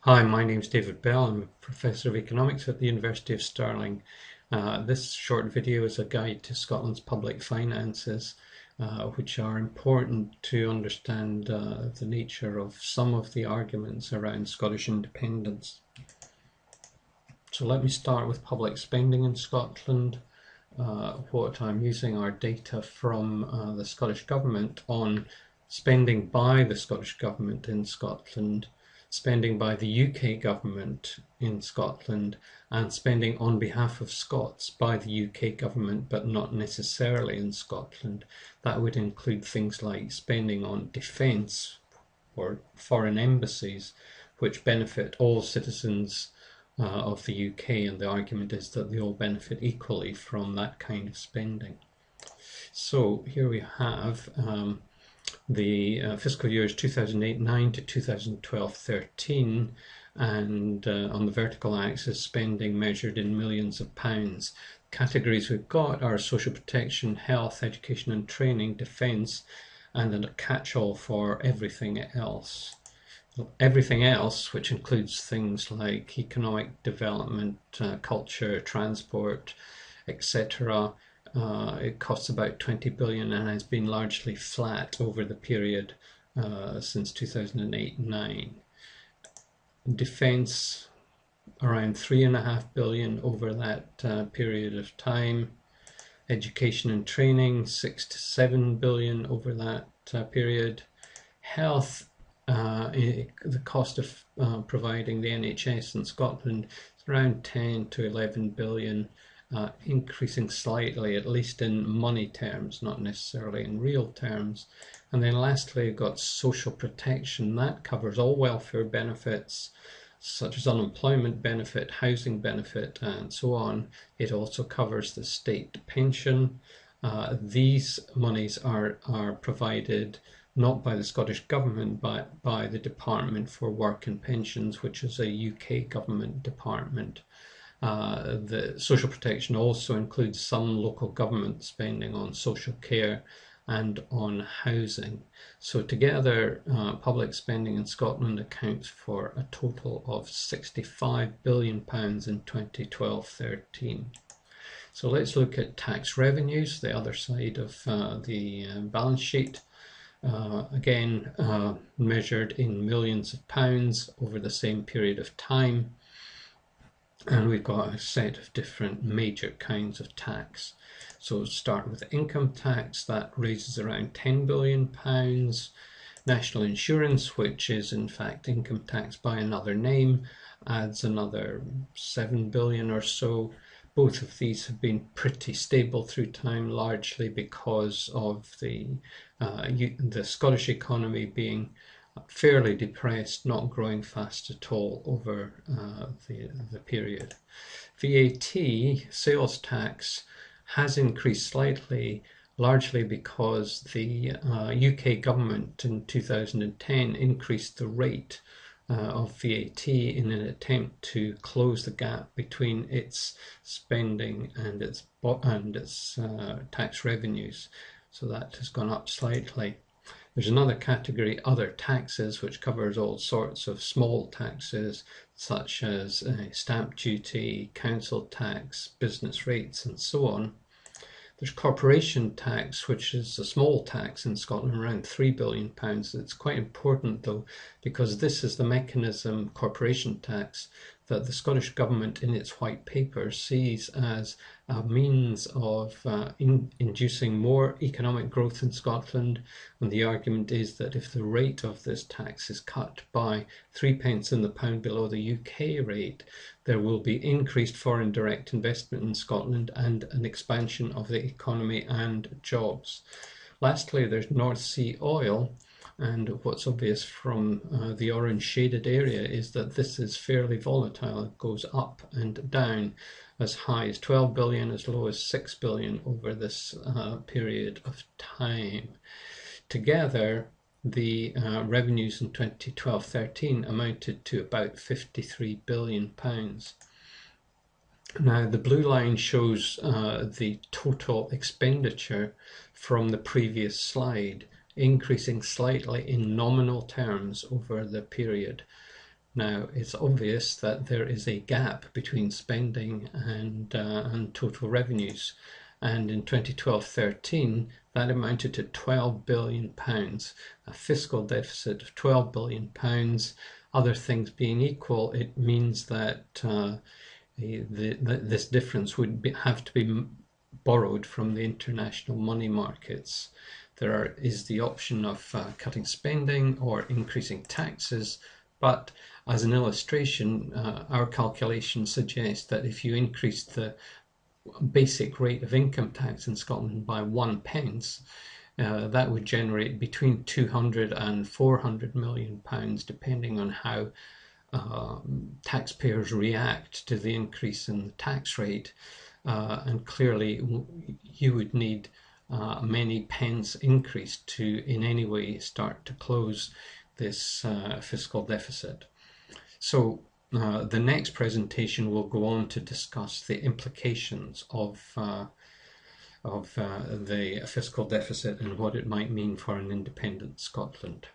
Hi, my name is David Bell. I'm a Professor of Economics at the University of Stirling. This short video is a guide to Scotland's public finances, which are important to understand the nature of some of the arguments around Scottish independence. So let me start with public spending in Scotland. What I'm using are data from the Scottish Government on spending by the Scottish Government in Scotland, spending by the UK Government in Scotland, and spending on behalf of Scots by the UK Government, but not necessarily in Scotland. That would include things like spending on defence or foreign embassies, which benefit all citizens of the UK, and the argument is that they all benefit equally from that kind of spending. So here we have the fiscal years 2008-9 to 2012-13, and on the vertical axis spending measured in millions of pounds. Categories we've got are social protection, health, education and training, defence, and a catch-all for everything else. Everything else, which includes things like economic development, culture, transport, etc., it costs about 20 billion and has been largely flat over the period since 2008-9. Defence, around 3.5 billion over that period of time. Education and training, 6 to 7 billion over that period. Health, the cost of providing the NHS in Scotland is around 10 to 11 billion, increasing slightly, at least in money terms, not necessarily in real terms. And then lastly, you've got social protection. That covers all welfare benefits, such as unemployment benefit, housing benefit, and so on. It also covers the state pension. These monies are provided not by the Scottish Government, but by the Department for Work and Pensions, which is a UK government department. The social protection also includes some local government spending on social care and on housing. So together, public spending in Scotland accounts for a total of £65 billion in 2012-13. So let's look at tax revenues, the other side of the balance sheet. Again, measured in millions of pounds over the same period of time. And we've got a set of different major kinds of tax. So we'll start with income tax. That raises around £10 billion. National insurance, which is in fact income tax by another name, adds another 7 billion or so. Both of these have been pretty stable through time, largely because of the Scottish economy being fairly depressed, not growing fast at all over the period. VAT, sales tax, has increased slightly, largely because the UK government in 2010 increased the rate of VAT in an attempt to close the gap between its spending and its tax revenues. So that has gone up slightly. There's another category, other taxes, which covers all sorts of small taxes, such as stamp duty, council tax, business rates, and so on. There's corporation tax, which is a small tax in Scotland, around £3 billion. It's quite important, though, because this is the mechanism, corporation tax, that the Scottish Government in its white paper sees as a means of inducing more economic growth in Scotland. And the argument is that if the rate of this tax is cut by 3 pence in the pound below the UK rate, there will be increased foreign direct investment in Scotland and an expansion of the economy and jobs. Lastly, there's North Sea oil. And what's obvious from the orange shaded area is that this is fairly volatile. It goes up and down, as high as 12 billion, as low as 6 billion over this period of time. Together, the revenues in 2012-13 amounted to about £53 billion. Now, the blue line shows the total expenditure from the previous slide, increasing slightly in nominal terms over the period. Now, it's obvious that there is a gap between spending and total revenues. And in 2012-13, that amounted to £12 billion, a fiscal deficit of £12 billion. Other things being equal, it means that this difference would have to be borrowed from the international money markets. There is the option of cutting spending or increasing taxes, but as an illustration, our calculations suggest that if you increase the basic rate of income tax in Scotland by 1 pence, that would generate between 200 and 400 million pounds, depending on how taxpayers react to the increase in the tax rate. And clearly, you would need many pence increase to in any way start to close this fiscal deficit. So the next presentation will go on to discuss the implications of the fiscal deficit and what it might mean for an independent Scotland.